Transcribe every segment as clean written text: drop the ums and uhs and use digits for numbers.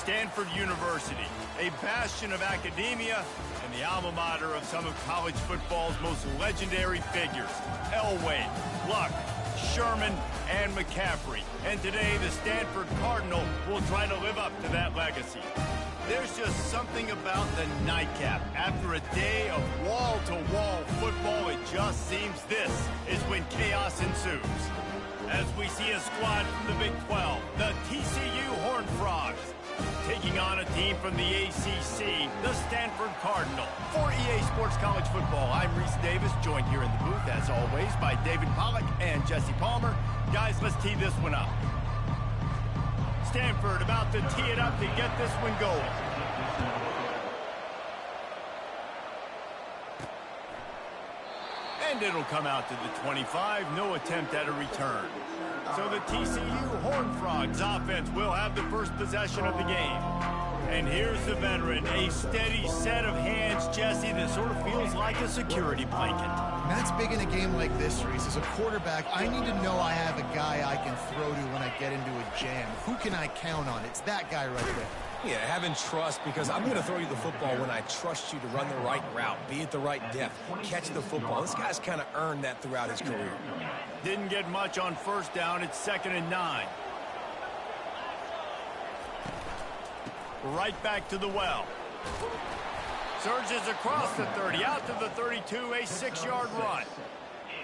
Stanford University, a bastion of academia and the alma mater of some of college football's most legendary figures, Elway, Luck, Sherman, and McCaffrey. And today, the Stanford Cardinal will try to live up to that legacy. There's just something about the nightcap. After a day of wall-to-wall football, it just seems this is when chaos ensues. As we see a squad from the Big 12, the TCU Horned Frogs, taking on a team from the ACC, the Stanford Cardinal. For EA Sports College Football, I'm Reese Davis, joined here in the booth, as always, by David Pollack and Jesse Palmer. Guys, let's tee this one up. Stanford about to tee it up to get this one going. And it'll come out to the 25, no attempt at a return. So the TCU Horned Frogs offense will have the first possession of the game. And here's the veteran, a steady set of hands, Jesse, that sort of feels like a security blanket. And that's big in a game like this, Reese. As a quarterback, I need to know I have a guy I can throw to when I get into a jam. Who can I count on? It's that guy right there. Yeah, having trust, because I'm going to throw you the football when I trust you to run the right route, be at the right depth, catch the football. This guy's kind of earned that throughout his career. Didn't get much on first down. It's 2nd and 9. Right back to the well. Surges across the 30, out to the 32, a 6-yard run.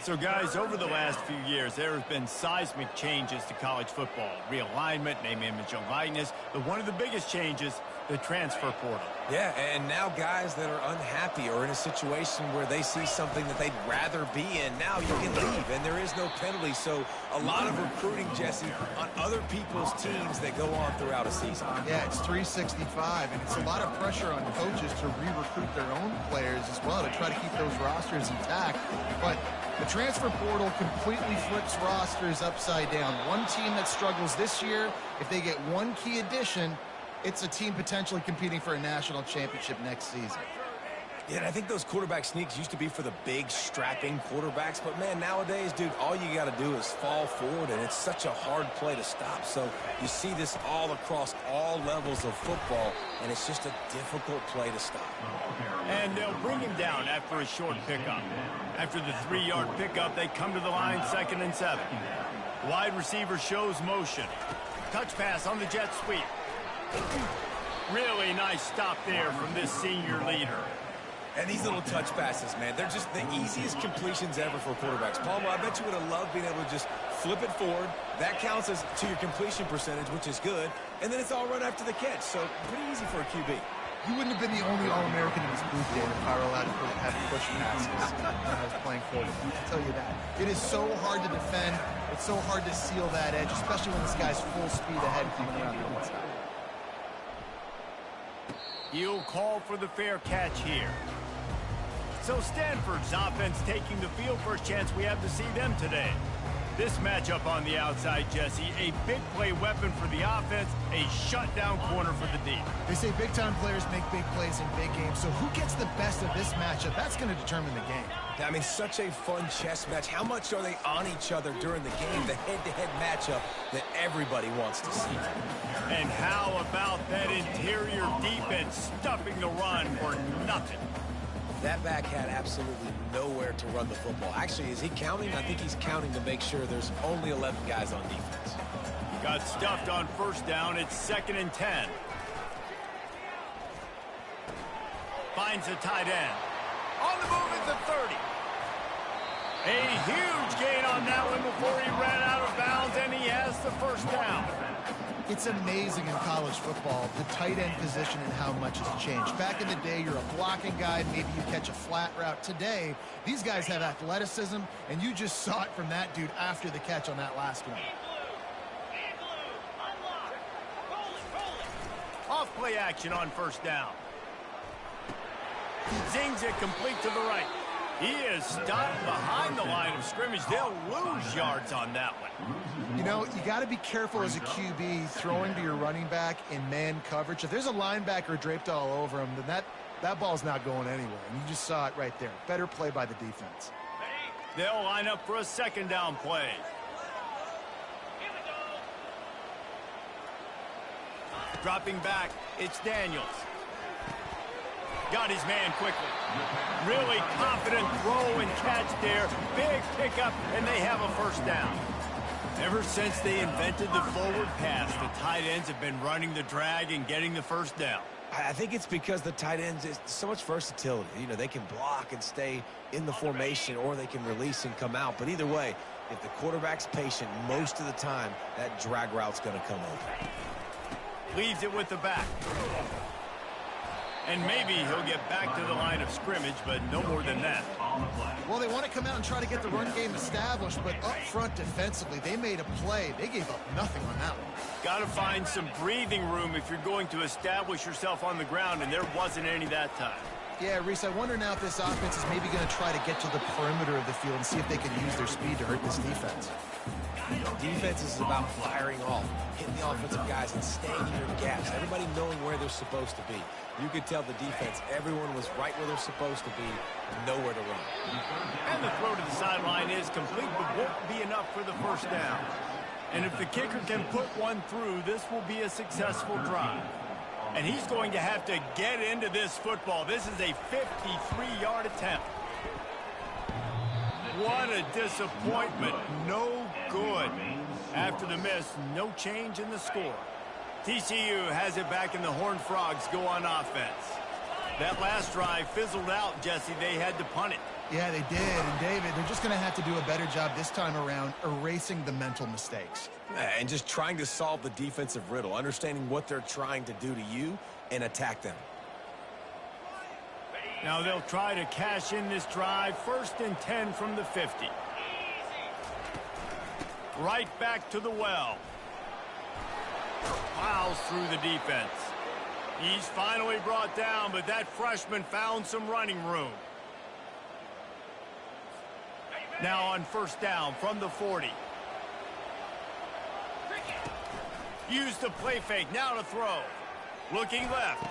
So, guys, over the last few years, there has been seismic changes to college football. Realignment, name, image, and likeness. But one of the biggest changes, the transfer portal. Yeah, and now guys that are unhappy or in a situation where they see something that they'd rather be in, now you can leave, and there is no penalty. So a lot of recruiting, Jesse, on other people's teams that go on throughout a season. Yeah, it's 365, and it's a lot of pressure on coaches to re-recruit their own players as well to try to keep those rosters intact. But the transfer portal completely flips rosters upside down. One team that struggles this year, if they get one key addition, it's a team potentially competing for a national championship next season. Yeah, and I think those quarterback sneaks used to be for the big, strapping quarterbacks. But, man, nowadays, dude, all you got to do is fall forward, and it's such a hard play to stop. So you see this all across all levels of football, and it's just a difficult play to stop. And they'll bring him down after a short pickup. After the 3-yard pickup, they come to the line 2nd and 7. Wide receiver shows motion. Touch pass on the jet sweep. Really nice stop there from this senior leader. And these little touch passes, man, they're just the easiest completions ever for quarterbacks. Palmer, I bet you would have loved being able to just flip it forward. That counts as to your completion percentage, which is good. And then it's all run after the catch, so pretty easy for a QB. You wouldn't have been the only All-American in this booth, Dan, if I were allowed to have push passes when I was playing quarterback. I'll tell you that. It is so hard to defend. It's so hard to seal that edge, especially when this guy's full speed ahead coming around the inside. He'll call for the fair catch here. So Stanford's offense taking the field. First chance we have to see them today. This matchup on the outside, Jesse, a big play weapon for the offense, a shutdown corner for the D. They say big-time players make big plays in big games, so who gets the best of this matchup? That's going to determine the game. I mean, such a fun chess match. How much are they on each other during the game, the head-to-head matchup that everybody wants to see? And how about that interior defense stuffing the run for nothing? That back had absolutely nowhere to run the football. Actually, is he counting? I think he's counting to make sure there's only 11 guys on defense. Got stuffed on first down. It's 2nd and 10. Finds a tight end. On the move at the 30. A huge gain on that one before he ran out of bounds, and he has the first down. It's amazing in college football, the tight end position and how much has changed. Back in the day, you're a blocking guy, maybe you catch a flat route. Today, these guys have athleticism, and you just saw it from that dude after the catch on that last one. Off play action on first down. Zings it complete to the right. He is stopped behind the line of scrimmage. They'll lose yards on that one. You know, you got to be careful as a QB throwing to your running back in man coverage. If there's a linebacker draped all over him, then that ball's not going anywhere. And you just saw it right there. Better play by the defense. They'll line up for a 2nd down play. Dropping back, it's Daniels. Got his man quickly. Really confident throw and catch there. Big pickup, and they have a first down. Ever since they invented the forward pass, the tight ends have been running the drag and getting the first down. I think it's because the tight ends is so much versatility. You know, they can block and stay in the formation, or they can release and come out. But either way, if the quarterback's patient, most of the time, that drag route's going to come open. Leaves it with the back. And maybe he'll get back to the line of scrimmage, but no more than that. Well, they want to come out and try to get the run game established, but up front defensively, they made a play. They gave up nothing on that one. Got to find some breathing room if you're going to establish yourself on the ground, and there wasn't any that time. Yeah, Reese, I wonder now if this offense is maybe going to try to get to the perimeter of the field and see if they can use their speed to hurt this defense. Defense is about firing off, hitting the offensive guys and staying in your gaps. Everybody knowing where they're supposed to be. You could tell the defense, everyone was right where they're supposed to be, nowhere to run. And the throw to the sideline is complete, but won't be enough for the first down. And if the kicker can put one through, this will be a successful drive. And he's going to have to get into this football. This is a 53-yard attempt. What a disappointment. No good. After the miss, no change in the score. TCU has it back, and the Horned Frogs go on offense. That last drive fizzled out, Jesse. They had to punt it. Yeah, they did. And, David, they're just going to have to do a better job this time around erasing the mental mistakes. And just trying to solve the defensive riddle, understanding what they're trying to do to you and attack them. Now they'll try to cash in this drive. 1st and 10 from the 50. Right back to the well. Plows through the defense. He's finally brought down, but that freshman found some running room. Now on 1st down from the 40. Use the play fake. Now to throw. Looking left.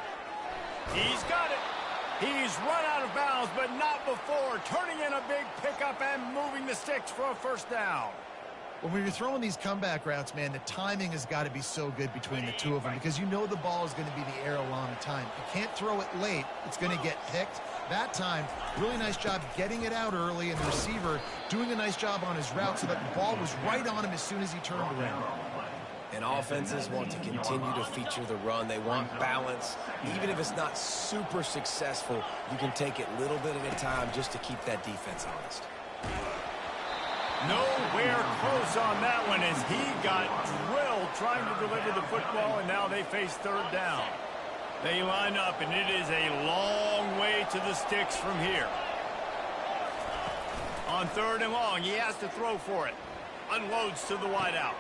He's got it. He's run out of bounds, but not before. Turning in a big pickup and moving the sticks for a first down. When you're throwing these comeback routes, man, the timing has got to be so good between the two of them because you know the ball is going to be the air a long time. You can't throw it late. It's going to get picked. That time, really nice job getting it out early, and the receiver doing a nice job on his route so that the ball was right on him as soon as he turned around. And offenses want to continue to feature the run. They want balance. Even if it's not super successful, you can take it little bit at a time just to keep that defense honest. Nowhere close on that one as he got drilled trying to deliver the football, and now they face 3rd down. They line up, and it is a long way to the sticks from here. On 3rd and long, he has to throw for it. Unloads to the wideout.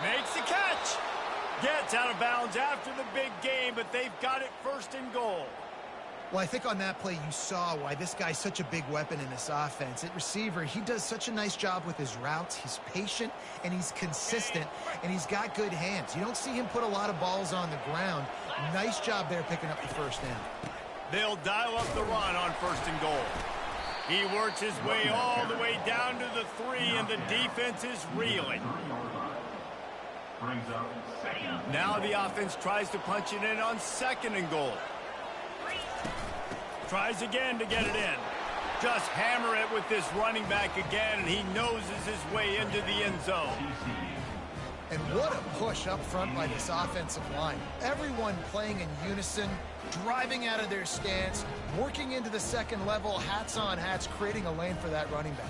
Makes the catch. Gets out of bounds after the big game, but they've got it 1st and goal. Well, I think on that play you saw why this guy's such a big weapon in this offense. At receiver, he does such a nice job with his routes. He's patient, and he's consistent, and he's got good hands. You don't see him put a lot of balls on the ground. Nice job there picking up the 1st down. They'll dial up the run on 1st and goal. He works his way all the way down to the 3, and the defense is reeling. Now the offense tries to punch it in on 2nd and goal. Tries again to get it in. Just hammer it with this running back again, and he noses his way into the end zone. And what a push up front by this offensive line. Everyone playing in unison, driving out of their stance, working into the 2nd level, hats on hats, creating a lane for that running back.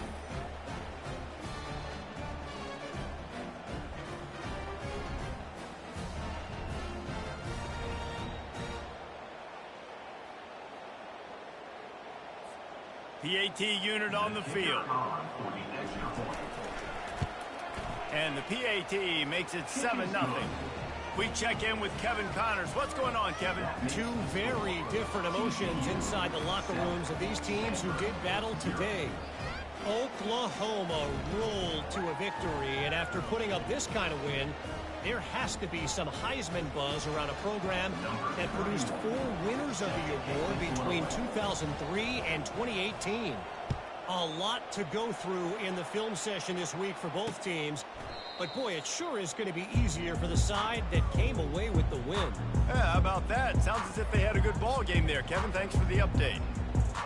PAT unit on the field. And the PAT makes it 7-0. We check in with Kevin Connors. What's going on, Kevin? Two very different emotions inside the locker rooms of these teams who did battle today. Oklahoma rolled to a victory, and after putting up this kind of win, there has to be some Heisman buzz around a program that produced 4 winners of the award between 2003 and 2018. A lot to go through in the film session this week for both teams. But boy, it sure is going to be easier for the side that came away with the win. Yeah, how about that? Sounds as if they had a good ball game there, Kevin. Thanks for the update.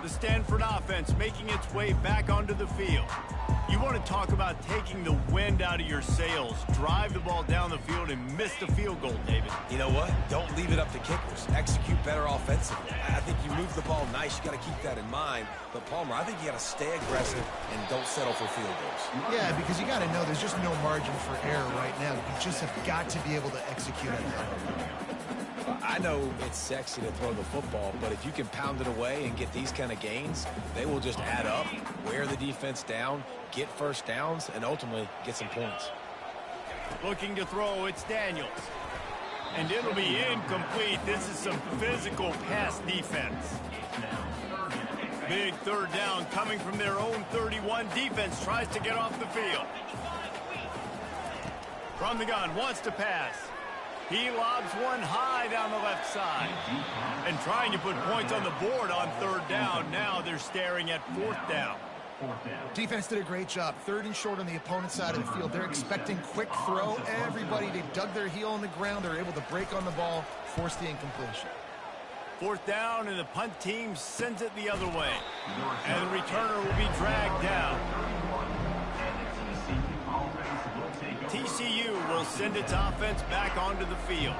The Stanford offense making its way back onto the field. You want to talk about taking the wind out of your sails. Drive the ball down the field and miss the field goal, David. You know what? Don't leave it up to kickers. Execute better offensively. I think you move the ball nice. You got to keep that in mind. But, Palmer, I think you got to stay aggressive and don't settle for field goals. Yeah, because you got to know there's just no margin for error right now. You just have got to be able to execute at that level. I know it's sexy to throw the football, but if you can pound it away and get these kind of gains, they will just add up, wear the defense down, get first downs, and ultimately get some points. Looking to throw, it's Daniels. And it'll be incomplete. This is some physical pass defense. Big third down coming from their own 31. Defense tries to get off the field. From the gun, wants to pass. He lobs one high down the left side. And trying to put points on the board on third down. Now they're staring at fourth down. Defense did a great job. Third and short on the opponent's side of the field. They're expecting quick throw. Everybody, they dug their heel on the ground. They're able to break on the ball, force the incompletion. Fourth down, and the punt team sends it the other way. And the returner will be dragged down. TCU will send its offense back onto the field.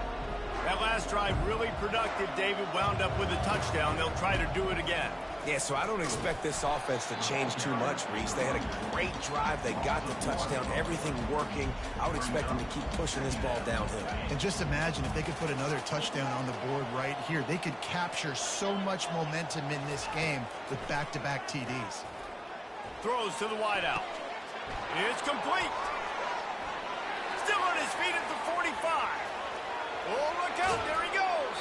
That last drive really productive. David wound up with a touchdown. They'll try to do it again. Yeah, so I don't expect this offense to change too much, Reese. They had a great drive. They got the touchdown, everything working. I would expect them to keep pushing this ball downhill. And just imagine if they could put another touchdown on the board right here. They could capture so much momentum in this game with back-to-back TDs. Throws to the wideout. It's complete. Still on his feet at the 45. Oh, look out. There he goes.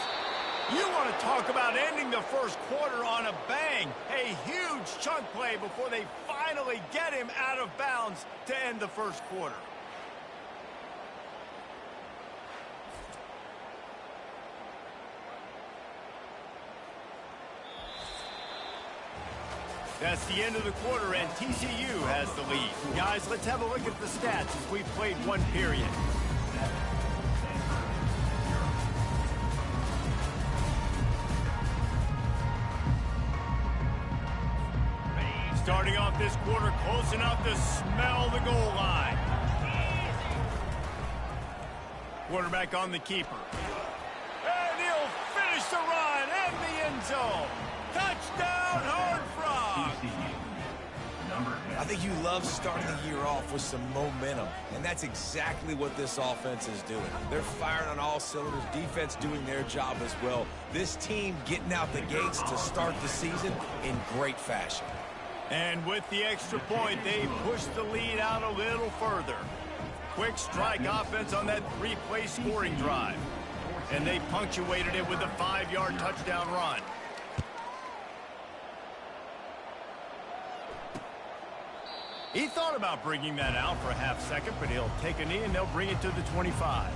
You want to talk about ending the first quarter on a bang. A huge chunk play before they finally get him out of bounds to end the first quarter. That's the end of the quarter, and TCU has the lead. Guys, let's have a look at the stats as we've played one period. Starting off this quarter close enough to smell the goal line. Quarterback on the keeper. And he'll finish the run and the end zone. Touchdown, Horned Frog! I think you love starting the year off with some momentum, and that's exactly what this offense is doing. They're firing on all cylinders, defense doing their job as well. This team getting out the gates to start the season in great fashion. And with the extra point, they push the lead out a little further. Quick strike offense on that three-play scoring drive. And they punctuated it with a 5-yard touchdown run. He thought about bringing that out for a half second, but he'll take a knee and they'll bring it to the 25.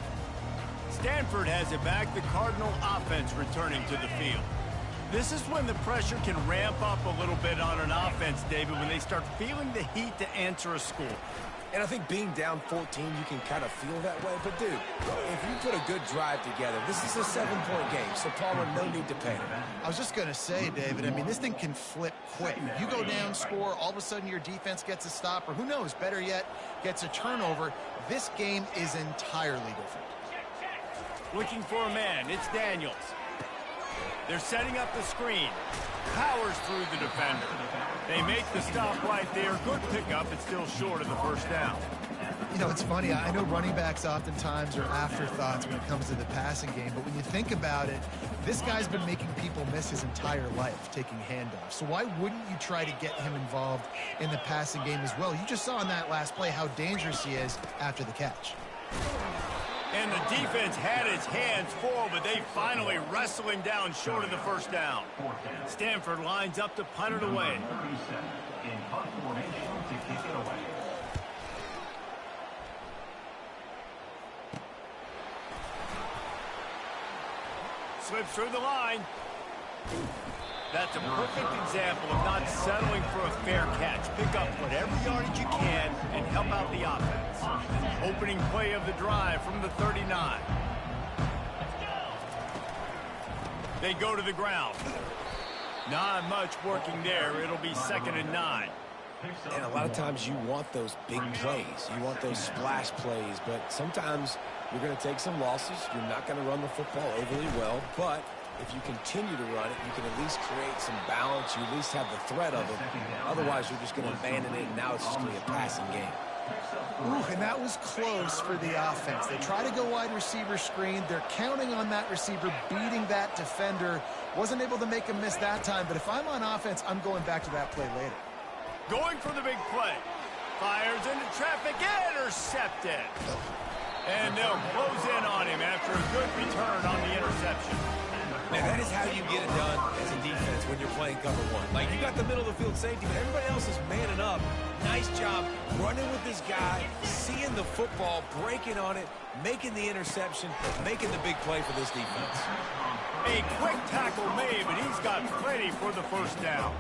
Stanford has it back. The Cardinal offense returning to the field. This is when the pressure can ramp up a little bit on an offense, David, when they start feeling the heat to answer a score. And I think being down 14, you can kind of feel that way. But, dude, if you put a good drive together, this is a 7-point game, so Palmer, no need to panic. I was just going to say, David, I mean, this thing can flip quick. You go down, score, all of a sudden your defense gets a stop, or who knows, better yet, gets a turnover. This game is entirely different. Looking for a man, it's Daniels. They're setting up the screen. Powers through the defender. They make the stop right there. Good pickup. It's still short of the first down. You know, it's funny. I know running backs oftentimes are afterthoughts when it comes to the passing game, but when you think about it, this guy's been making people miss his entire life taking handoffs. So why wouldn't you try to get him involved in the passing game as well? You just saw in that last play how dangerous he is after the catch. And the defense had its hands full, but they finally wrestle him down short of the first down. Stanford lines up to punt it away. Slips through the line. That's a perfect example of not settling for a fair catch. Pick up whatever yardage you can and help out the offense. Opening play of the drive from the 39. They go to the ground. Not much working there. It'll be 2nd and 9. And a lot of times you want those big plays. You want those splash plays. But sometimes you're going to take some losses. You're not going to run the football overly well. But if you continue to run it, you can at least create some balance. You at least have the threat of it. Otherwise, you're just going to abandon it, and now it's just going to be a passing game. Ooh, and that was close for the offense. They try to go wide receiver screen. They're counting on that receiver beating that defender. Wasn't able to make him miss that time, but if I'm on offense, I'm going back to that play later. Going for the big play. Fires into traffic, intercepted. And they'll close in on him after a good return on the interception. And that is how you get it done as a defense when you're playing cover one. Like, you got the middle of the field safety, but everybody else is manning up. Nice job running with this guy, seeing the football, breaking on it, making the interception, making the big play for this defense. A quick tackle made, but he's got plenty for the first down.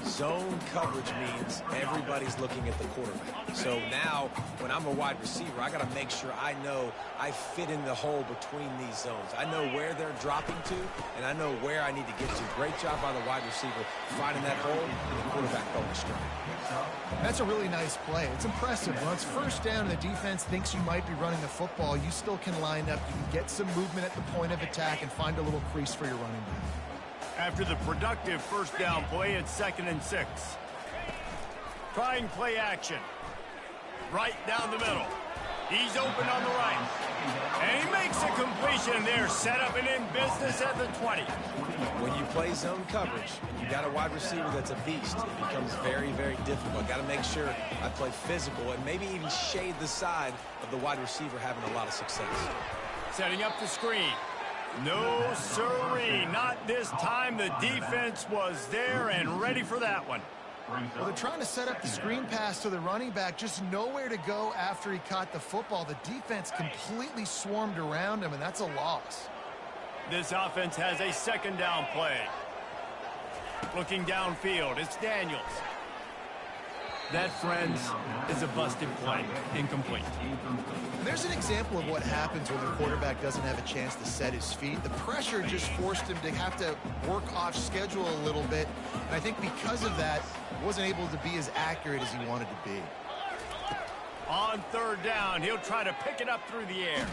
Zone coverage means everybody's looking at the quarterback. So now, when I'm a wide receiver, I got to make sure I know I fit in the hole between these zones. I know where they're dropping to, and I know where I need to get to. Great job by the wide receiver finding that hole, and the quarterback going straight. That's a really nice play. It's impressive. When it's first down and the defense thinks you might be running the football, you still can line up. You can get some movement at the point of attack and find a little crease for your running back. After the productive first down play, it's 2nd and 6. Trying play action. Right down the middle. He's open on the right. And he makes a completion there. Set up and in business at the 20. When you play zone coverage and you got a wide receiver that's a beast, it becomes very, very difficult. Got to make sure I play physical and maybe even shade the side of the wide receiver having a lot of success. Setting up the screen. No, sirree. Not this time. The defense was there and ready for that one. Well, they're trying to set up the screen pass to the running back, just nowhere to go after he caught the football. The defense completely swarmed around him, and that's a loss. This offense has a 2nd down play. Looking downfield, it's Daniels. That, friends, is a busted play. Incomplete. There's an example of what happens when the quarterback doesn't have a chance to set his feet. The pressure just forced him to have to work off schedule a little bit. And I think because of that, he wasn't able to be as accurate as he wanted to be. On 3rd down, he'll try to pick it up through the air.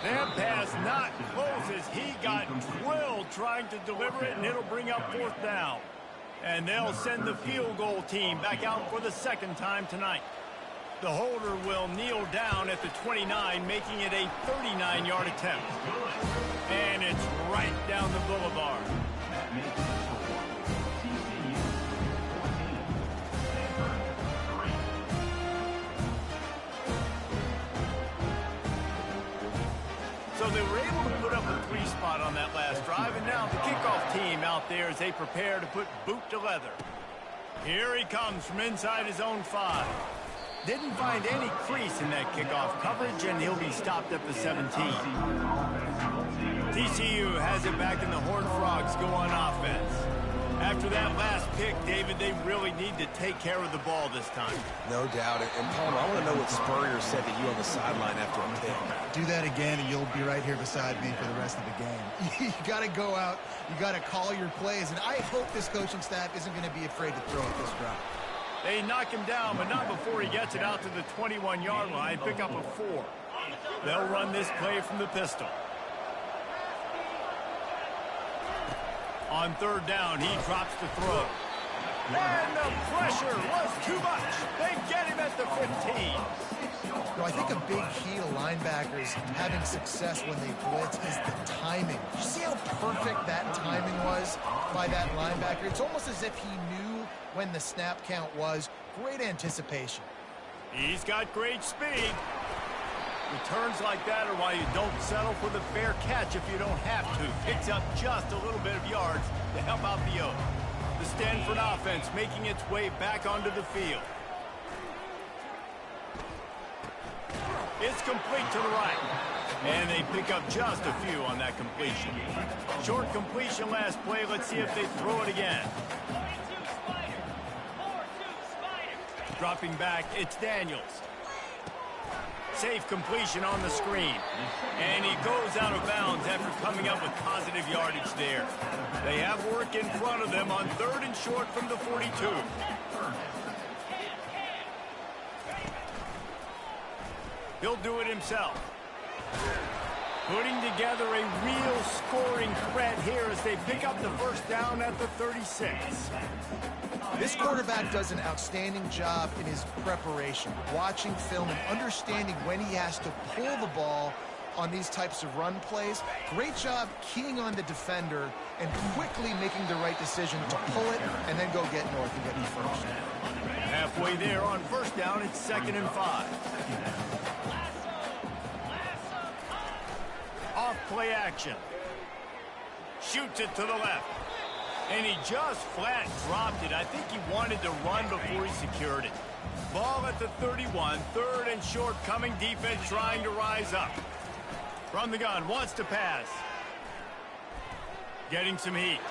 That pass not close as he got drilled trying to deliver it, and it'll bring up 4th down. And they'll send the field goal team back out for the 2nd time tonight. The holder will kneel down at the 29, making it a 39-yard attempt. And it's right down the boulevard. So they were able to put up a 3-spot on that last drive, and now the kickoff team out there as they prepare to put boot to leather. Here he comes from inside his own 5. Didn't find any crease in that kickoff coverage, and he'll be stopped at the 17. TCU has it back, and the Horned Frogs go on offense. After that last pick, David, they really need to take care of the ball this time. No doubt. And Palmer, I want to know what Spurrier said to you on the sideline after a pick. Do that again, and you'll be right here beside me for the rest of the game. You got to go out. You got to call your plays, and I hope this coaching staff isn't going to be afraid to throw at this drive. They knock him down, but not before he gets it out to the 21-yard line. Pick up a 4. They'll run this play from the pistol. On 3rd down, he drops to throw. And the pressure was too much. They get him at the 15. I think a big key to linebackers having success when they blitz is the timing. You see how perfect that timing was by that linebacker? It's almost as if he knew when the snap count was. Great anticipation. He's got great speed. Returns like that are why you don't settle for the fair catch if you don't have to. Picks up just a little bit of yards to help out the Oak. The Stanford offense making its way back onto the field. It's complete to the right. And they pick up just a few on that completion. Short completion last play. Let's see if they throw it again. Dropping back, it's Daniels. Safe completion on the screen. And he goes out of bounds after coming up with positive yardage there. They have work in front of them on 3rd and short from the 42. He'll do it himself. Putting together a real scoring threat here as they pick up the first down at the 36. This quarterback does an outstanding job in his preparation, watching film and understanding when he has to pull the ball on these types of run plays. Great job keying on the defender and quickly making the right decision to pull it and then go get north and get the first. Halfway there on first down, it's 2nd and 5. Off play action. Shoots it to the left. And he just flat dropped it. I think he wanted to run before he secured it. Ball at the 31, 3rd and short, coming defense trying to rise up. From the gun, wants to pass. Getting some heat.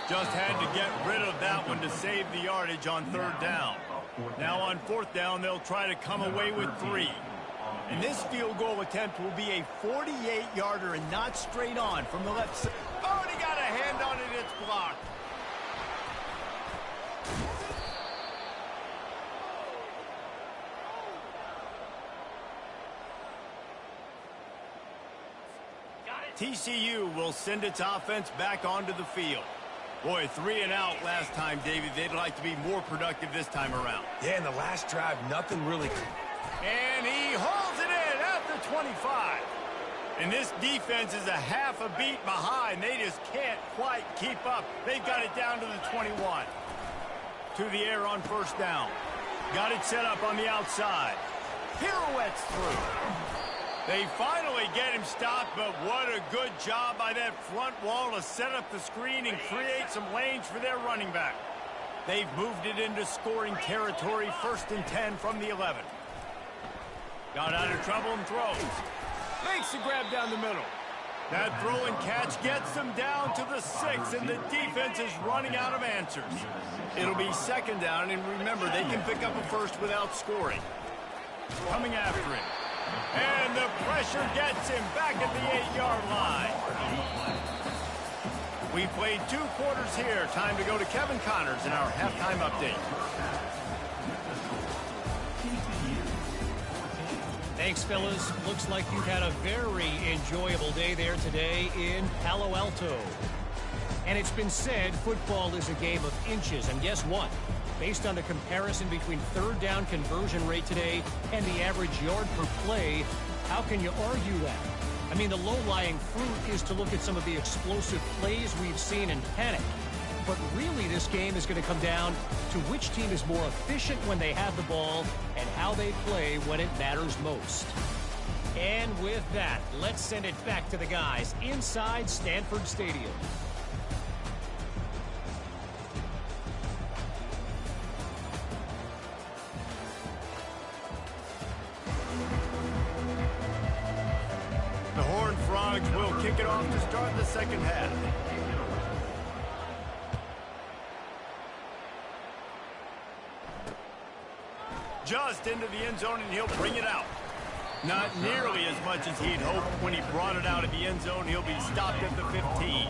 Just had to get rid of that one to save the yardage on 3rd down. Now on 4th down, they'll try to come away with 3. And this field goal attempt will be a 48-yarder and not straight on from the left side. Oh, and he got a hand on it. It's blocked. TCU will send its offense back onto the field. Boy, 3 and out last time, David. They'd like to be more productive this time around. Yeah, in the last drive, nothing really. And he hauls it in at the 25. And this defense is a half a beat behind. They just can't quite keep up. They've got it down to the 21. To the air on first down. Got it set up on the outside. Pirouettes through. They finally get him stopped, but what a good job by that front wall to set up the screen and create some lanes for their running back. They've moved it into scoring territory, 1st and 10 from the 11. Got out of trouble and throws. Makes the grab down the middle. That throw and catch gets them down to the 6, and the defense is running out of answers. It'll be 2nd down, and remember, they can pick up a first without scoring. Coming after him. And the pressure gets him back at the 8-yard line. We played 2 quarters here. Time to go to Kevin Connors in our halftime update. Thanks, fellas. Looks like you've had a very enjoyable day there today in Palo Alto. And it's been said football is a game of inches. And guess what? Based on the comparison between 3rd down conversion rate today and the average yard per play, how can you argue that? I mean, the low-lying fruit is to look at some of the explosive plays we've seen and panic. But really, this game is going to come down to which team is more efficient when they have the ball and how they play when it matters most. And with that, let's send it back to the guys inside Stanford Stadium. The Horned Frogs will kick it off to start the second half. Just into the end zone, and he'll bring it out. Not nearly as much as he'd hoped when he brought it out of the end zone. He'll be stopped at the 15.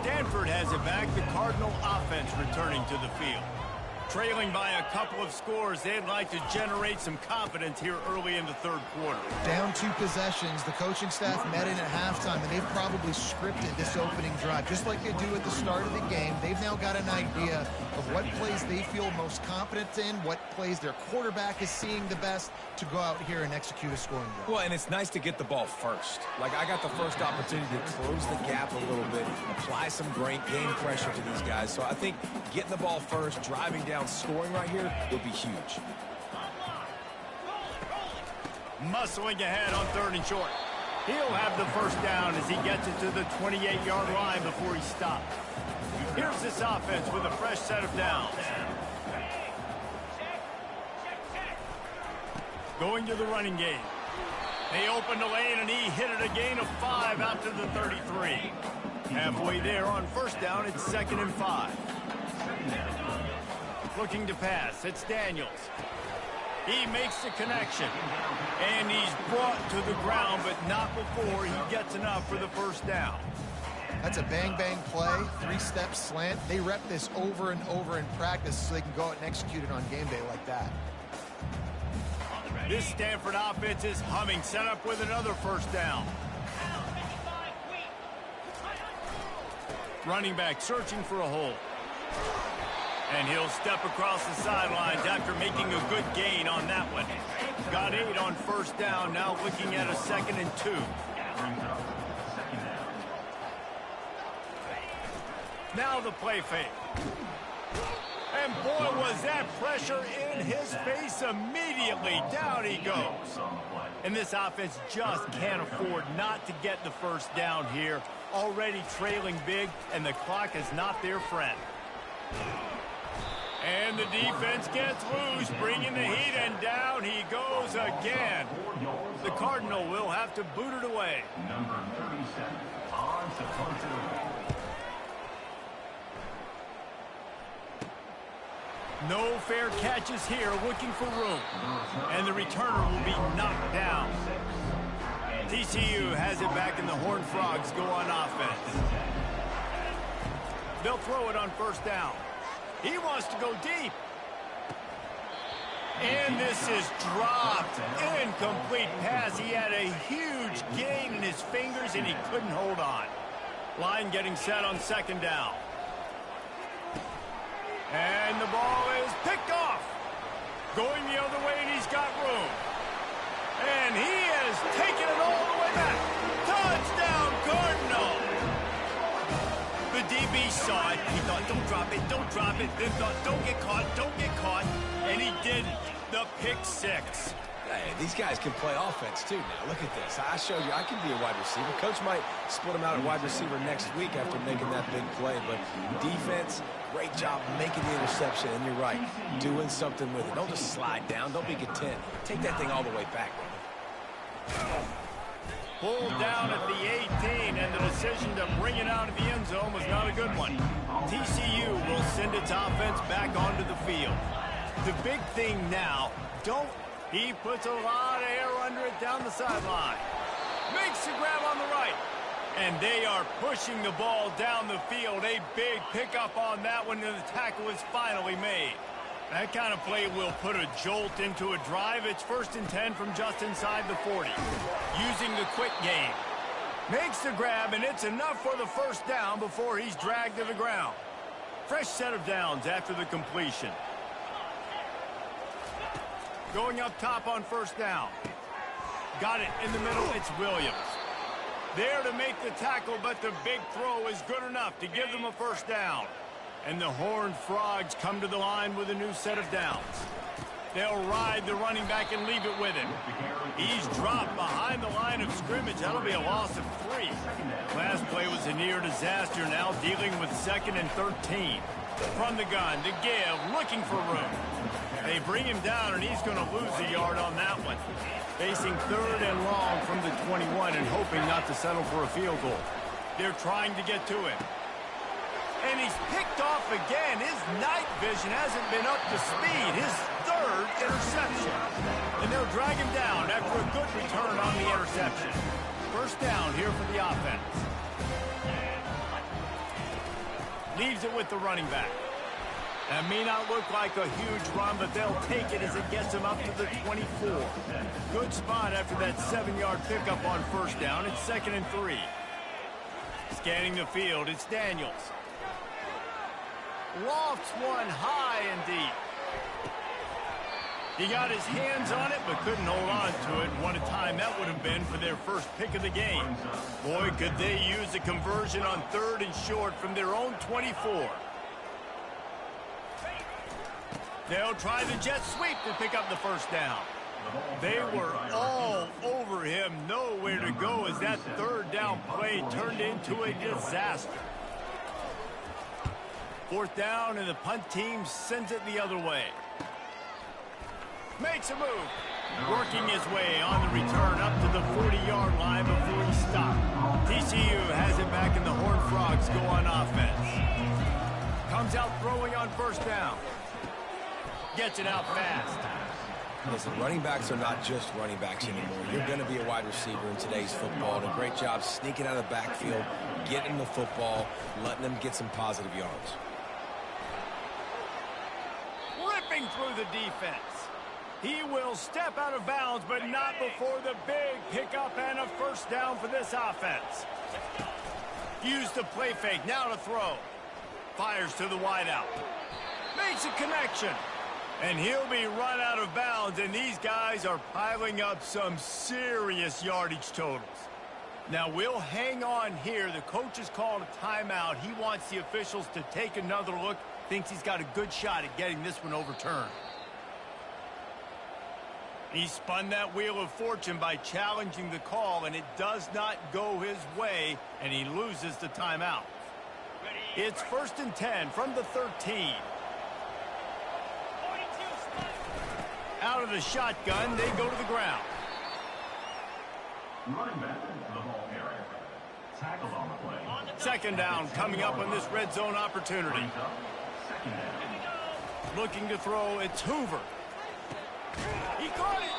Stanford has it back. The Cardinal offense returning to the field. Trailing by a couple of scores, they'd like to generate some confidence here early in the 3rd quarter. Down 2 possessions. The coaching staff met in at halftime, and they've probably scripted this opening drive. Just like they do at the start of the game, they've now got an idea of what plays they feel most confident in, what plays their quarterback is seeing the best to go out here and execute a scoring drive. Well, and it's nice to get the ball first. Like, I got the first opportunity to close the gap a little bit, apply some great game pressure to these guys. So I think getting the ball first, driving down, scoring right here will be huge. Muscling ahead on 3rd and short. He'll have the first down as he gets it to the 28-yard line before he stops. Here's this offense with a fresh set of downs. Going to the running game. They opened the lane, and he hit it a gain of 5 out to the 33. Halfway there on first down, it's 2nd and 5. Looking to pass, it's Daniels. He makes the connection, and he's brought to the ground, but not before he gets enough for the first down. That's a bang-bang play, 3-step slant. They rep this over and over in practice so they can go out and execute it on game day like that. This Stanford offense is humming, set up with another first down. Running back searching for a hole. And he'll step across the sidelines after making a good gain on that one. Got 8 on first down, now looking at a 2nd and 2. Now the play fake. And boy, was that pressure in his face immediately. Down he goes. And this offense just can't afford not to get the first down here. Already trailing big, and the clock is not their friend. And the defense gets loose, bringing the heat, and down he goes again. The Cardinal will have to boot it away. Number 37, on to punt it away. No fair catches here, looking for room. And the returner will be knocked down. TCU has it back, and the Horned Frogs go on offense. They'll throw it on first down. He wants to go deep. And this is dropped. Incomplete pass. He had a huge gain in his fingers, and he couldn't hold on. Line getting set on 2nd down. And the ball is picked off. Going the other way, and he's got room. And he has taken it all the way back. Touchdown, Cardinal. The DB saw it. He thought, don't drop it, don't drop it. Then thought, don't get caught, don't get caught. And he didn't. The pick 6. Hey, these guys can play offense, too, now. Look at this. I showed you I can be a wide receiver. Coach might split him out at wide receiver next week after making that big play. But defense, great job making the interception. And you're right, doing something with it. Don't just slide down. Don't be content. Take that thing all the way back. Pulled down at the 18, and the decision to bring it out of the end zone was not a good one. TCU will send its offense back onto the field. The big thing now, he puts a lot of air under it down the sideline. Makes the grab on the right. And they are pushing the ball down the field. A big pickup on that one, and the tackle is finally made. That kind of play will put a jolt into a drive. It's 1st and 10 from just inside the 40. Using the quick game. Makes the grab, and it's enough for the first down before he's dragged to the ground. Fresh set of downs after the completion. Going up top on first down. Got it in the middle. It's Williams. There to make the tackle, but the big throw is good enough to give them a first down. And the Horned Frogs come to the line with a new set of downs. They'll ride the running back and leave it with him. He's dropped behind the line of scrimmage. That'll be a loss of 3. Last play was a near disaster, now dealing with 2nd and 13. From the gun, to give, looking for room. They bring him down, and he's going to lose a yard on that one. Facing 3rd and long from the 21 and hoping not to settle for a field goal. They're trying to get to him. And he's picked off again. His night vision hasn't been up to speed. His 3rd interception. And they'll drag him down after a good return on the interception. First down here for the offense. Leaves it with the running back. That may not look like a huge run, but they'll take it as it gets him up to the 24. Good spot after that 7-yard pickup on first down. It's 2nd and 3. Scanning the field, it's Daniels. Lofts one high and deep. He got his hands on it, but couldn't hold on to it. What a time that would have been for their first pick of the game. Boy, could they use a conversion on 3rd and short from their own 24. They'll try the jet sweep to pick up the first down. They were all over him, nowhere to go as that 3rd down play turned into a disaster. 4th down, and the punt team sends it the other way. Makes a move. Working his way on the return up to the 40-yard line before he stopped. TCU has it back and the Horned Frogs go on offense. Comes out throwing on first down. Gets it out fast. Listen, running backs are not just running backs anymore. You're going to be a wide receiver in today's football. And a great job sneaking out of the backfield, getting the football, letting them get some positive yards. Ripping through the defense. He will step out of bounds, but not before the big pickup and a first down for this offense. Use the play fake, now to throw. Fires to the wideout. Makes a connection. And he'll be run out of bounds, and these guys are piling up some serious yardage totals. Now, we'll hang on here. The coach has called a timeout. He wants the officials to take another look. Thinks he's got a good shot at getting this one overturned. He spun that wheel of fortune by challenging the call, and it does not go his way, and he loses the timeout. It's 1st and 10 from the 13. Out of the shotgun, they go to the ground. Running back, the ball carrier. Tackled on the play. Second down coming up on this red zone opportunity. Second down. Looking to throw, it's Hoover. He caught it.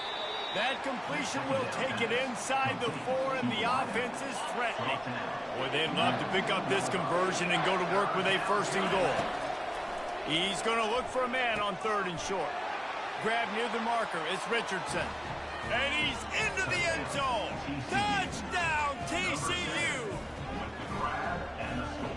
That completion will take it inside the 4, and the offense is threatening. Boy, they'd love to pick up this conversion and go to work with a 1st and goal. He's going to look for a man on 3rd and short. Grab near the marker, it's Richardson. And he's into the end zone. Touchdown, TCU! With the grab and the score.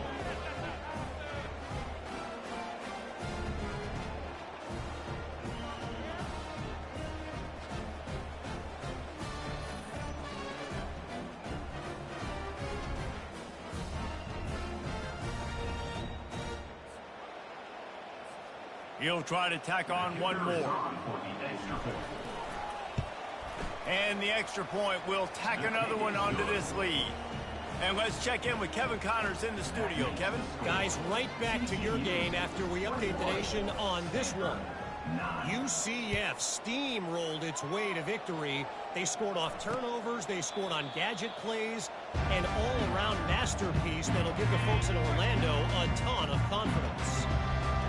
He'll try to tack on one more. And the extra point will tack another one onto this lead. And let's check in with Kevin Connors in the studio. Kevin? Guys, right back to your game after we update the nation on this one. UCF steamrolled its way to victory. They scored off turnovers, they scored on gadget plays, an all-around masterpiece that'll give the folks in Orlando a ton of confidence.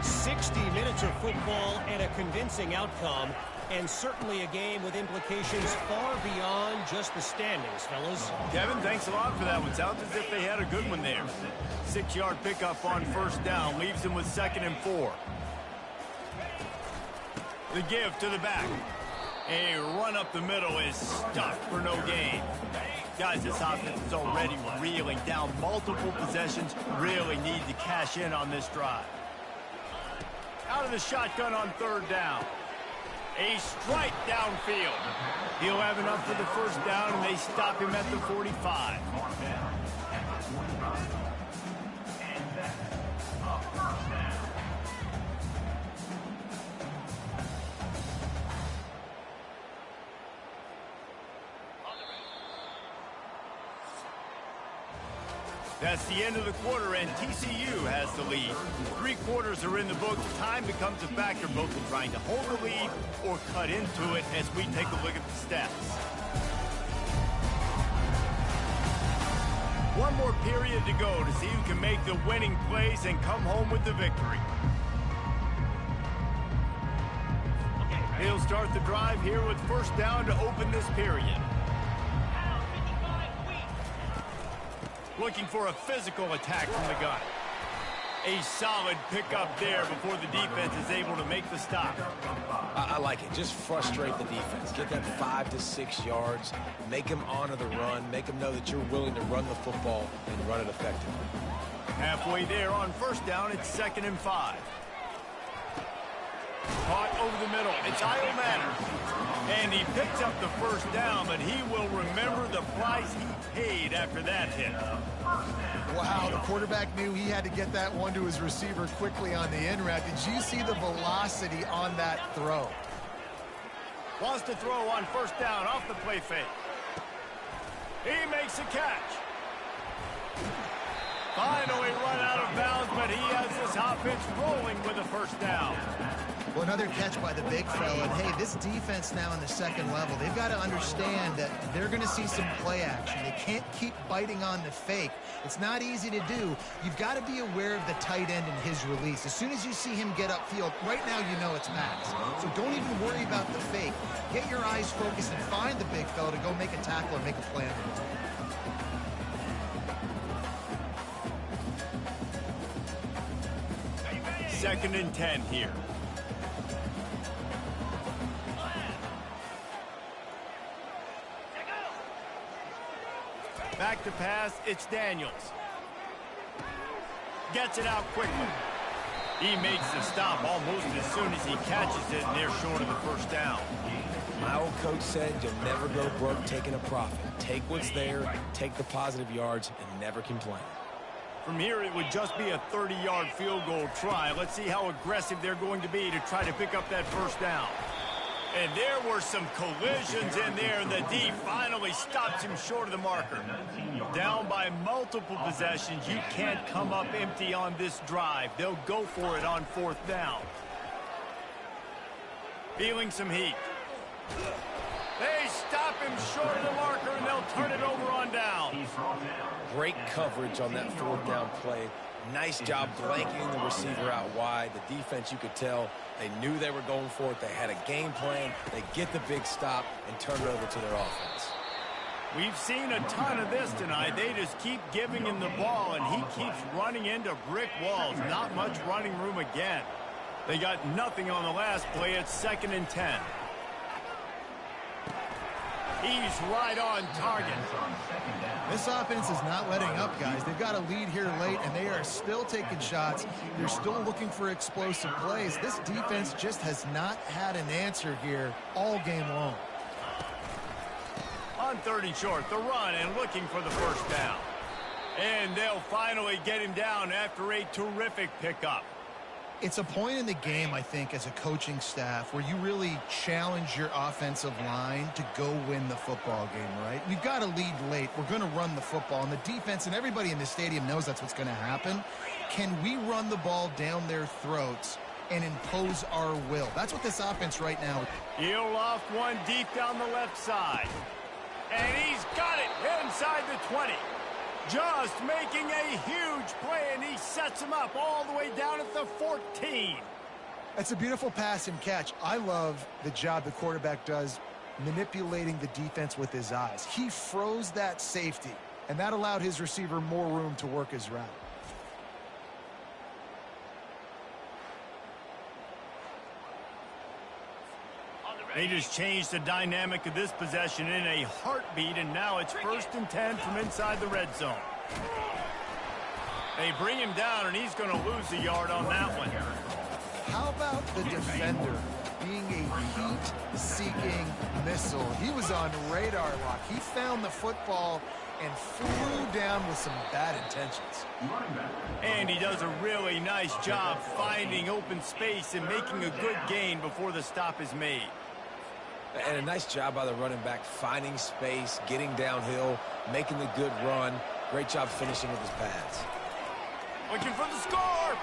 60 minutes of football and a convincing outcome, and certainly a game with implications far beyond just the standings, fellas. Kevin, thanks a lot for that one. Sounds as if they had a good one there. 6-yard pickup on first down leaves them with 2nd and 4. The give to the back. A run up the middle is stuffed for no gain. Guys, this offense is already reeling down multiple possessions. Really need to cash in on this drive. Out of the shotgun on 3rd down. A strike downfield. He'll have enough for the first down, and they stop him at the 45. That's the end of the quarter, and TCU has the lead. 3 quarters are in the books. Time becomes a factor both in trying to hold the lead or cut into it as we take a look at the stats. One more period to go to see who can make the winning plays and come home with the victory. He'll start the drive here with first down to open this period. Looking for a physical attack from the gun. A solid pickup there before the defense is able to make the stop. I like it. Just frustrate the defense. Get that 5 to 6 yards. Make them honor the run. Make them know that you're willing to run the football and run it effectively. Halfway there on first down, it's 2nd and 5. Caught over the middle. It's Io Manners. And he picks up the first down, but he will remember the price he paid after that hit. Wow, the quarterback knew he had to get that one to his receiver quickly on the in route. Did you see the velocity on that throw? Wants to throw on first down off the play fake. He makes a catch. Finally run out of bounds, but he has this offense rolling with a first down. Well, another catch by the big fella. And hey, this defense now in the second level, they've got to understand that they're going to see some play action. They can't keep biting on the fake. It's not easy to do. You've got to be aware of the tight end and his release. As soon as you see him get upfield, right now you know it's Max. So don't even worry about the fake. Get your eyes focused and find the big fella to go make a tackle or make a play. Second and 10 here. Back to pass, it's Daniels. Gets it out quickly. He makes the stop almost as soon as he catches it, and they're short of the first down. My old coach said you'll never go broke taking a profit. Take what's there, take the positive yards, and never complain. From here, it would just be a 30-yard field goal try. Let's see how aggressive they're going to be to try to pick up that first down. And there were some collisions in there, and the D finally stops him short of the marker. Down by multiple possessions, you can't come up empty on this drive. They'll go for it on fourth down. Feeling some heat. They stop him short of the marker, and they'll turn it over on down. Great coverage on that fourth down play. Nice job blanketing the receiver out wide. The defense, you could tell, they knew they were going for it. They had a game plan. They get the big stop and turn it over to their offense. We've seen a ton of this tonight. They just keep giving him the ball, and he keeps running into brick walls. Not much running room again. They got nothing on the last play. It's second and 10. He's right on target. This offense is not letting up, guys. They've got a lead here late, and they are still taking shots. They're still looking for explosive plays. This defense just has not had an answer here all game long. On third and short, the run and looking for the first down. And they'll finally get him down after a terrific pickup. It's a point in the game, I think, as a coaching staff where you really challenge your offensive line to go win the football game, right? We've got a lead late. We're going to run the football, and the defense and everybody in the stadium knows that's what's going to happen. Can we run the ball down their throats and impose our will? That's what this offense right now. He'll loft one deep down the left side. And he's got it inside the 20. Just making a huge play, and he sets him up all the way down at the 14. That's a beautiful pass and catch. I love the job the quarterback does manipulating the defense with his eyes. He froze that safety, and that allowed his receiver more room to work his route. They just changed the dynamic of this possession in a heartbeat, and now it's first and 10 from inside the red zone. They bring him down, and he's going to lose a yard on that one. How about the defender being a heat-seeking missile? He was on radar lock. He found the football and flew down with some bad intentions. And he does a really nice job finding open space and making a good gain before the stop is made. And a nice job by the running back, finding space, getting downhill, making the good run. Great job finishing with his pads. Looking for the score.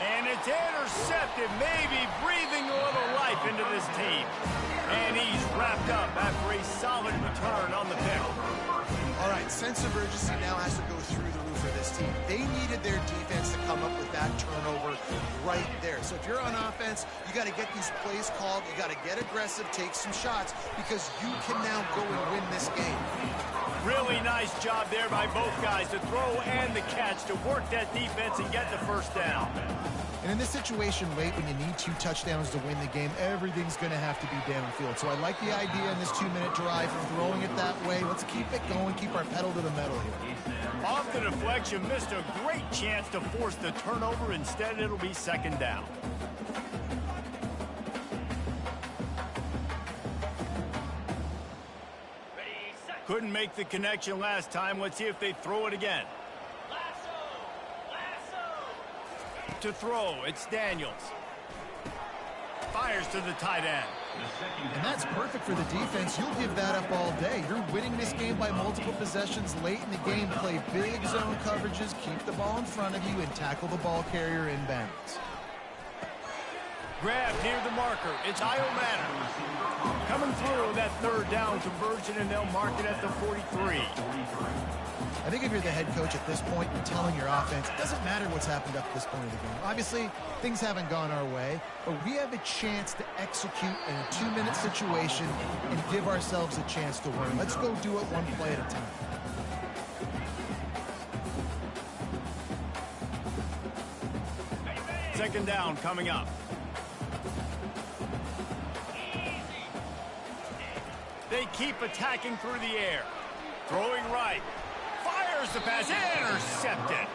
And it's intercepted, maybe breathing a little life into this team. And he's wrapped up after a solid return on the pick. All right, sense of urgency now has to go through the roof for this team. They needed their defense to come up with that turnover right there. So if you're on offense, you got to get these plays called. You got to get aggressive, take some shots, because you can now go and win this game. Really nice job there by both guys to throw and the catch to work that defense and get the first down. And in this situation late, when you need 2 touchdowns to win the game, everything's going to have to be downfield. So I like the idea in this 2-minute drive, throwing it that way. Let's keep it going, keep our pedal to the metal here. Off the deflection, missed a great chance to force the turnover. Instead, it'll be second down. Couldn't make the connection last time. Let's see if they throw it again. To throw, it's Daniels. Fires to the tight end. And that's perfect for the defense. You'll give that up all day. You're winning this game by multiple possessions late in the game. Play big zone coverages, keep the ball in front of you, and tackle the ball carrier inbounds. Grab near the marker. It's Io Manor. Coming through that third down conversion, and they'll mark it at the 43. I think if you're the head coach at this point, you're telling your offense, it doesn't matter what's happened up to this point of the game. Obviously, things haven't gone our way, but we have a chance to execute in a 2-minute situation and give ourselves a chance to win. Let's go do it one play at a time. Second down coming up. They keep attacking through the air. Throwing right. Fires the pass. Intercepted.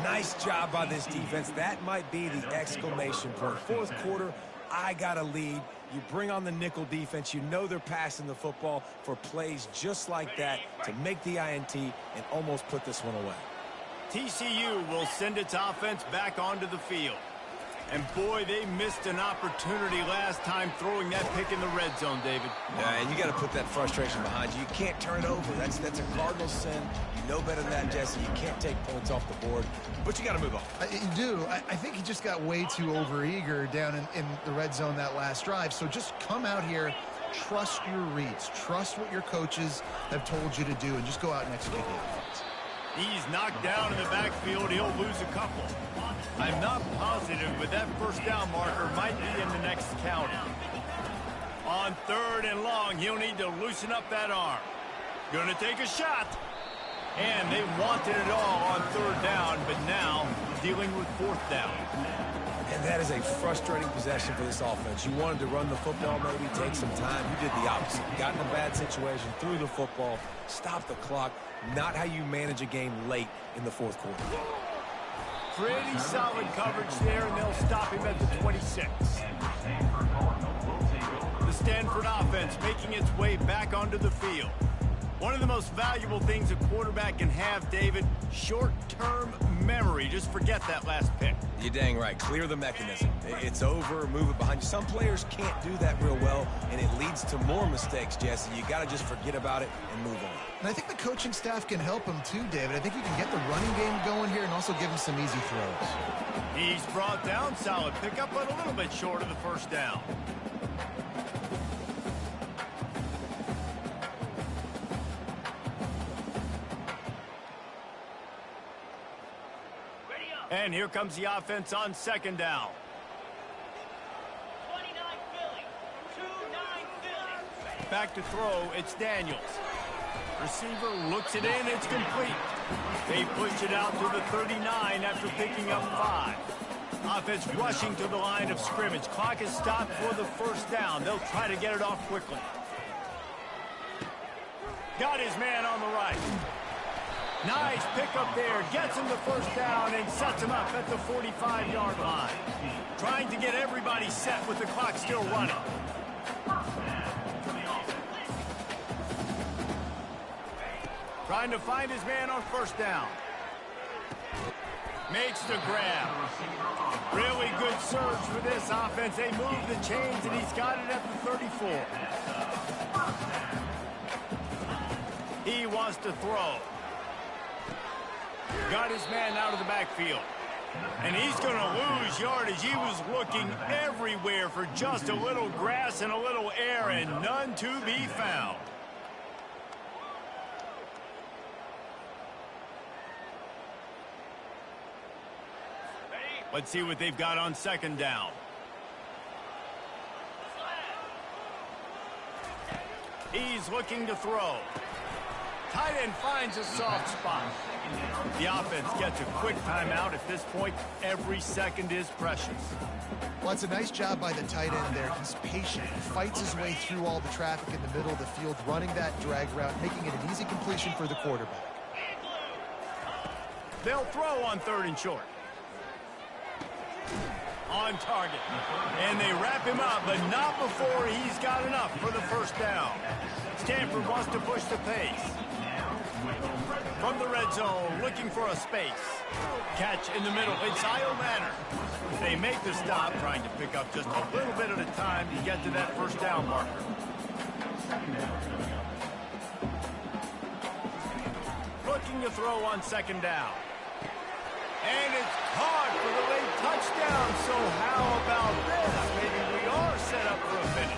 Nice job by this defense. That might be the exclamation point. Fourth quarter, I got a lead. You bring on the nickel defense. You know they're passing the football for plays just like that to make the INT and almost put this one away. TCU will send its offense back onto the field. And boy, they missed an opportunity last time throwing that pick in the red zone, David. Yeah, and you got to put that frustration behind you. You can't turn it over. That's a cardinal sin. You know better than that, Jesse. You can't take points off the board, but you got to move on. You do. I think he just got way too overeager down in the red zone that last drive. So just come out here, trust your reads, trust what your coaches have told you to do, and just go out and execute the offense. He's knocked down in the backfield. He'll lose a couple. I'm not positive, but that first down marker might be in the next county. On third and long, he'll need to loosen up that arm. Gonna take a shot. And they wanted it all on third down, but now dealing with fourth down. And that is a frustrating possession for this offense. You wanted to run the football, maybe take some time. You did the opposite. Got in a bad situation, threw the football, stopped the clock. Not how you manage a game late in the fourth quarter. Pretty solid coverage there, and they'll stop him at the 26. The Stanford offense making its way back onto the field. One of the most valuable things a quarterback can have, David, short-term memory. Just forget that last pick. You're dang right. Clear the mechanism. It's over, move it behind you. Some players can't do that real well, and it leads to more mistakes, Jesse. You got to just forget about it and move on. And I think the coaching staff can help him too, David. I think you can get the running game going here and also give him some easy throws. He's brought down. Solid pickup, but a little bit short of the first down. And here comes the offense on second down. 29 Philly. 2-9 Philly. Back to throw, it's Daniels. Receiver looks it in, it's complete. They push it out to the 39 after picking up 5. Offense rushing to the line of scrimmage. Clock is stopped for the first down. They'll try to get it off quickly. Got his man on the right. Nice pickup there. Gets him the first down and sets him up at the 45-yard line. Trying to get everybody set with the clock still running. Trying to find his man on first down. Makes the grab. Really good surge for this offense. They move the chains, and he's got it at the 34. He wants to throw. Got his man out of the backfield. And he's going to lose yardage. He was looking everywhere for just a little grass and a little air, and none to be found. Let's see what they've got on second down. He's looking to throw. Tight end finds a soft spot. The offense gets a quick timeout. At this point, every second is precious. Well, it's a nice job by the tight end there. He's patient. He fights his way through all the traffic in the middle of the field, running that drag route, making it an easy completion for the quarterback. They'll throw on third and short. On target. And they wrap him up, but not before he's got enough for the first down. Stanford wants to push the pace. From the red zone, looking for a space. Catch in the middle. It's Io Manor. They make the stop, trying to pick up just a little bit at a time to get to that first down marker. Looking to throw on second down. And it's caught for the late touchdown. So how about this? Maybe we are set up for a finish.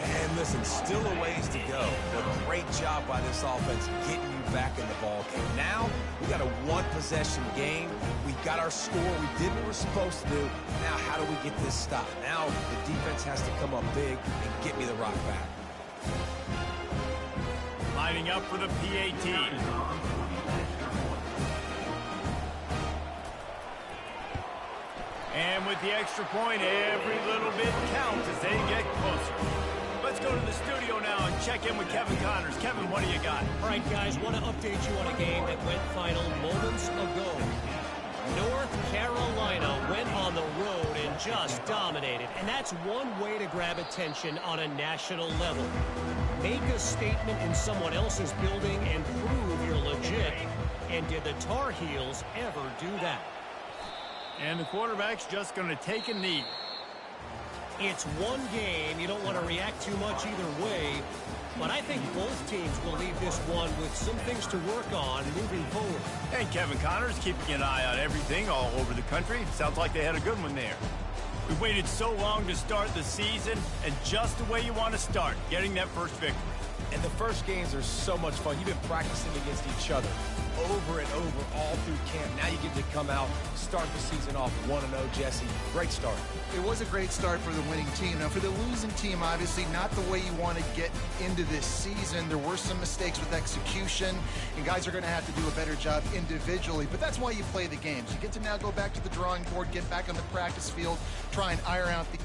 And listen, still a ways to go, but great job by this offense getting you back in the ball game. Now, we got a one-possession game. We got our score. We did what we're supposed to do. Now, how do we get this stopped? Now, the defense has to come up big and get me the rock back. Lining up for the PAT. And with the extra point, every little bit counts as they get closer. Let's go to the studio now and check in with Kevin Connors. Kevin, what do you got? All right, guys, want to update you on a game that went final moments ago. North Carolina went on the road and just dominated, and that's one way to grab attention on a national level. Make a statement in someone else's building and prove you're legit. And did the Tar Heels ever do that? And the quarterback's just going to take a knee. It's one game. You don't want to react too much either way. But I think both teams will leave this one with some things to work on moving forward. And Kevin Connors keeping an eye on everything all over the country. Sounds like they had a good one there. We waited so long to start the season, and just the way you want to start, getting that first victory. And the first games are so much fun. You've been practicing against each other over and over all through camp. Now you get to come out, start the season off 1-0, Jesse. Great start. It was a great start for the winning team. Now, for the losing team, obviously not the way you want to get into this season. There were some mistakes with execution, and guys are going to have to do a better job individually. But that's why you play the games. You get to now go back to the drawing board, get back on the practice field, try and iron out the